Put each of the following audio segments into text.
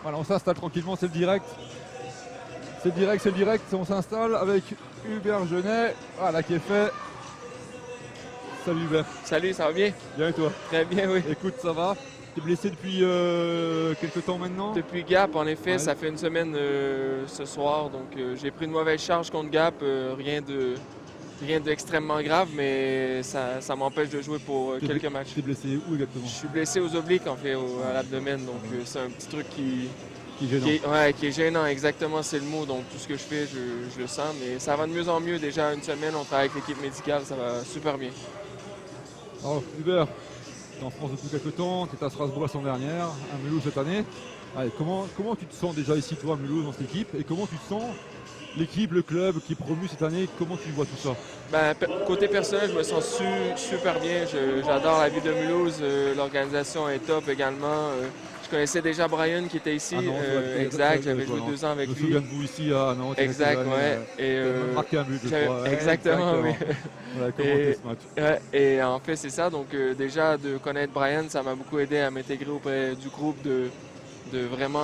Voilà, on s'installe tranquillement, c'est le direct. C'est le direct, c'est le direct. On s'installe avec Hubert Genet. Voilà qui est fait. Salut Hubert. Salut, ça va bien? Bien et toi? Très bien, oui. Écoute, ça va? T'es blessé depuis quelques temps maintenant? Depuis Gap, en effet, Ouais. ça fait une semaine ce soir. Donc, j'ai pris une mauvaise charge contre Gap. Rien d'extrêmement grave, mais ça m'empêche de jouer pour quelques matchs. T'es blessé où exactement? Je suis blessé aux obliques, en fait, à l'abdomen. Donc, c'est un petit truc Qui est gênant. qui est gênant. Exactement, c'est le mot. Donc, tout ce que je fais, je le sens. Mais ça va de mieux en mieux. Déjà, une semaine, on travaille avec l'équipe médicale. Ça va super bien. Alors Hubert, t'es en France depuis quelques temps, t'étais à Strasbourg la semaine dernière, à Mulhouse cette année. Allez, comment tu te sens déjà ici toi à Mulhouse dans cette équipe et comment tu te sens l'équipe, le club qui est promu cette année, comment tu vois tout ça? Ben, côté personnel, je me sens super bien. J'adore la ville de Mulhouse. L'organisation est top également. Je connaissais déjà Brian qui était ici. À Nantes, ouais, Exact, j'avais joué 2 ans avec je me lui. souviens de vous ici à Nantes. Exact, ouais. Et marqué un but, je crois. Ouais, Exactement, oui. On a commenté ce match. Ouais, et en fait, c'est ça. Donc, déjà, de connaître Brian, ça m'a beaucoup aidé à m'intégrer auprès du groupe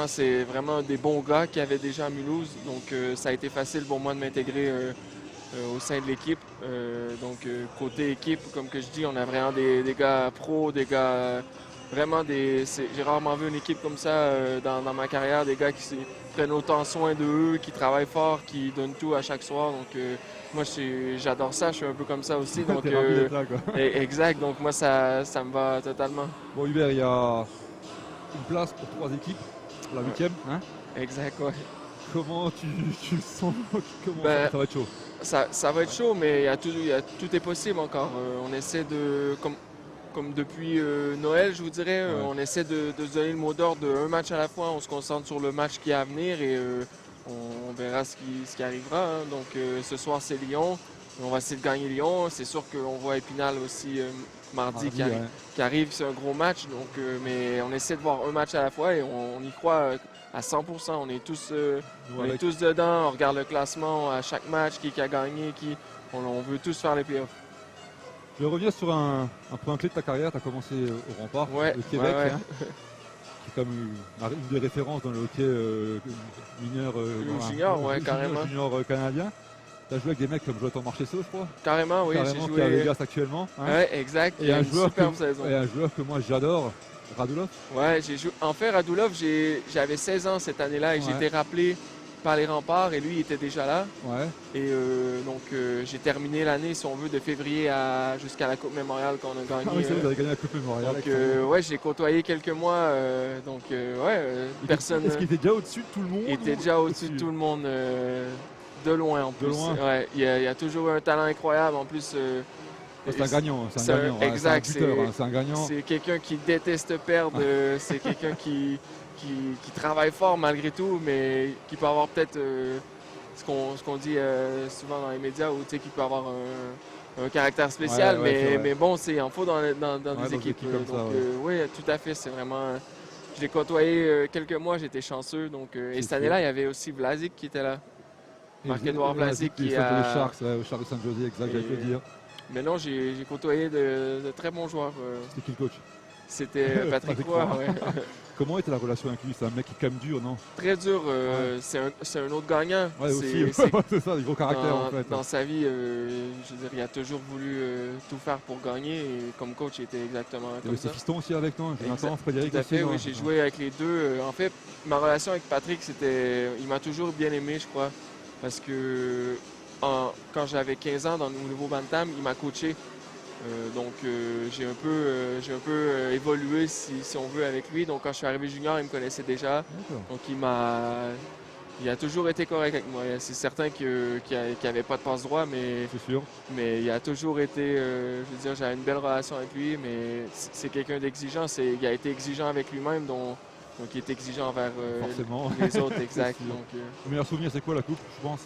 c'est vraiment des bons gars qui avaient déjà à Mulhouse. Donc, ça a été facile pour moi de m'intégrer au sein de l'équipe. Côté équipe, comme que je dis, on a vraiment des gars pros, des gars vraiment j'ai rarement vu une équipe comme ça dans ma carrière, des gars qui prennent autant soin d'eux, qui travaillent fort, qui donnent tout à chaque soir. Donc, moi, j'adore ça, je suis un peu comme ça aussi. Donc, T'es ravi d'être là, quoi. exact, donc moi, ça me va totalement. Bon Hubert, il y a une place pour 3 équipes, la 8e. Hein, Exact, ouais. comment tu le sens? Comment Ben, ça va être chaud? Ça va être chaud, mais tout est possible encore. On essaie comme depuis Noël, je vous dirais, Ouais. on essaie de se donner le mot d'ordre d'un match à la fois. On se concentre sur le match qui est à venir et on verra ce qui arrivera. Hein. Donc ce soir, c'est Lyon. On va essayer de gagner Lyon. C'est sûr qu'on voit Épinal aussi mardi qui arrive. C'est un gros match. Donc, mais on essaie de voir un match à la fois et on y croit à 100%. On est tous dedans. On regarde le classement à chaque match, qui a gagné, on veut tous faire les playoffs. Je vais revenir sur un point clé de ta carrière. Tu as commencé au Rempart, au Québec, ouais. hein, qui est comme une des références dans le hockey mineur, junior, ouais, carrément. Junior canadien. Tu as joué avec des mecs comme Jonathan Marchessault, je crois. Carrément, oui. Carrément, J'ai qui est à joué. Vegas actuellement. Hein. Ouais, exact. Et un superbe saison. Et un joueur que moi j'adore, Radulov. Ouais, j'ai joué. En fait, Radulov, j'avais 16 ans cette année-là et j'ai été rappelé par les Remparts et lui, il était déjà là. Ouais. Et j'ai terminé l'année, si on veut, de février jusqu'à la Coupe Mémorial qu'on a gagné. Ah oui, c'est vrai, vous avez gagné la Coupe Mémorial. Donc, ouais, j'ai côtoyé quelques mois. Personne. Est-ce qu'il était déjà au-dessus de tout le monde? Il était déjà au-dessus de tout le monde, de loin en plus. De loin. Ouais, il a toujours eu un talent incroyable. En plus, c'est un gagnant. C'est un gagnant. Exact. C'est un gagnant. C'est quelqu'un qui déteste perdre. C'est quelqu'un qui travaille fort malgré tout, mais qui peut avoir peut-être ce qu'on dit souvent dans les médias, ou qui peut avoir un caractère spécial, mais bon, il en faut dans des équipes. Comme ça, oui, tout à fait. C'est vraiment. Je l'ai côtoyé quelques mois, j'étais chanceux. Donc, et cette année-là, il y avait aussi Vlasic qui était là. Marc-Edouard Vlasic qui est aux Sharks de Saint-José, exact, j'allais te le dire. Mais non, j'ai côtoyé de très bons joueurs. C'était qui le coach? C'était Patrick Roy. Ouais. Comment était la relation avec lui? C'est un mec qui est quand même dur, non? Très dur. C'est un autre gagnant. Ouais, aussi. C'est ça, des gros caractères en fait. Dans sa vie, je veux dire, il a toujours voulu tout faire pour gagner. Et comme coach, il était exactement comme ça. Il y avait ses pistons aussi avec toi, Jonathan, Frédéric aussi. Tout à fait, oui, j'ai joué avec les deux. En fait, ma relation avec Patrick, il m'a toujours bien aimé, je crois. Parce que quand j'avais 15 ans dans le nouveau Bantam, il m'a coaché. J'ai un peu évolué, si on veut, avec lui. Donc quand je suis arrivé junior, il me connaissait déjà. Donc il a toujours été correct avec moi. C'est certain qu'il n'avait pas de passe-droit, mais il a toujours été, je veux dire, j'avais une belle relation avec lui, mais c'est quelqu'un d'exigeant. Il a été exigeant avec lui-même, donc il est exigeant envers les autres, exact. Le meilleur souvenir, c'est quoi la coupe, je pense?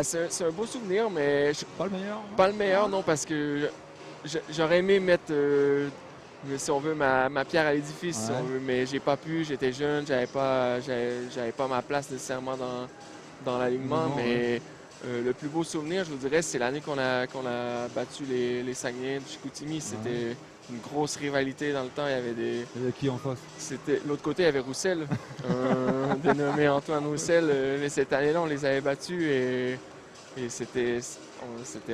C'est un beau souvenir, mais pas le meilleur. Pas le meilleur, non, parce que j'aurais aimé mettre, si on veut, ma pierre à l'édifice, si on veut, mais j'ai pas pu, j'étais jeune, j'avais pas ma place nécessairement dans l'alignement, mais le plus beau souvenir, je vous dirais, c'est l'année qu'on a battu les Saguenayens de Chicoutimi. C'était une grosse rivalité dans le temps. Il y avait qui en face? L'autre côté, il y avait Roussel. dénommé Antoine Roussel. Mais cette année-là, on les avait battus et c'était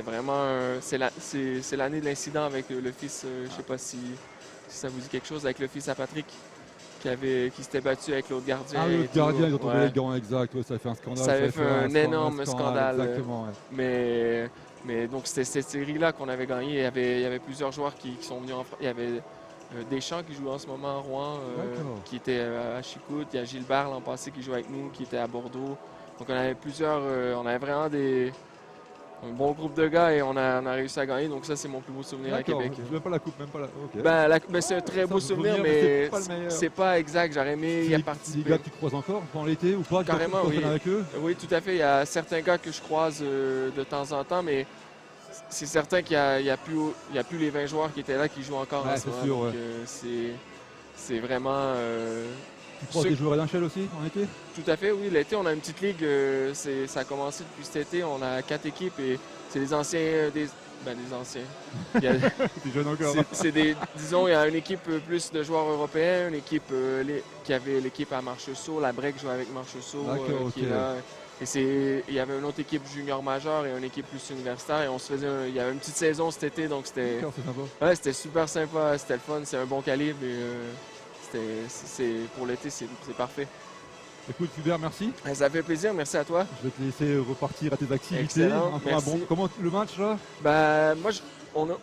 vraiment... c'est l'année de l'incident avec le fils, je ne sais pas si ça vous dit quelque chose, avec le fils à Patrick qui s'était battu avec l'autre gardien. Ah, et l'autre tout. gardien, ils ont tombé Ouais. les gants, exact. Ouais, ça a fait un scandale. Ça avait fait un énorme scandale. Exactement, ouais. Mais donc, c'était cette série-là qu'on avait gagnée. Il y avait plusieurs joueurs qui sont venus en France. Il y avait Deschamps qui joue en ce moment à Rouen, D'accord. qui était à Chicoute. Il y a Gilbert l'an passé qui joue avec nous, qui était à Bordeaux. Donc, on avait plusieurs. On avait vraiment un bon groupe de gars et on a réussi à gagner. Donc, ça, c'est mon plus beau souvenir à D'accord. Québec. Même pas la coupe, même pas la. Ok. Ben, c'est un très beau Ça, souvenir, souvenir, mais c'est pas le meilleur. c'est pas exact. J'aurais aimé y C'est des participer. gars que tu croises encore pendant l'été ou pas? Carrément, tu oui. t'entraînes avec eux? Oui, tout à fait. Il y a certains gars que je croise de temps en temps, mais c'est certain qu'il n'y a plus les 20 joueurs qui étaient là qui jouent encore Ouais, en ce c'est moment. sûr, Donc, ouais. c'est vraiment... Tu croises des joueurs à l'enchelle aussi en été? Tout à fait, oui. L'été, on a une petite ligue. Ça a commencé depuis cet été. On a 4 équipes et c'est des anciens... des anciens. Il y a- T'es jeune encore. disons, il y a une équipe plus de joueurs européens, une équipe qui avait l'équipe à Marcheseau, la Break jouait avec Marcheseau D'accord, qui ok. est là. Et il y avait une autre équipe junior majeure et une équipe plus universitaire. Et il y avait une petite saison cet été, donc D'accord, c'est sympa. ouais, c'était super sympa, c'était le fun, c'est un bon calibre et pour l'été, c'est parfait. Écoute, Hubert, merci. Ça fait plaisir, merci à toi. Je vais te laisser repartir à tes activités. Excellent, Encore merci. Comment le match là? Ben, moi,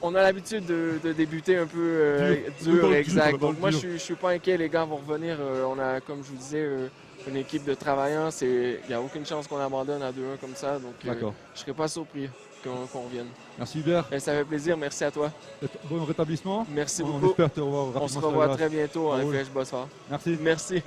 on a l'habitude de débuter un peu Dur. dur, Dans le exact. dur, dans le Donc moi, dur. je suis pas inquiet, les gars vont revenir. On a, comme je vous disais, une équipe de travailleurs. Il n'y a aucune chance qu'on abandonne à 2-1 comme ça. Donc D'accord. je serais pas surpris qu'on revienne. Merci Hubert. Et ça fait plaisir, merci à toi. Bon rétablissement. Merci On beaucoup. espère te revoir On se rapidement sur revoit la glace. très bientôt en Bravo. FH Bossard. Merci. Merci.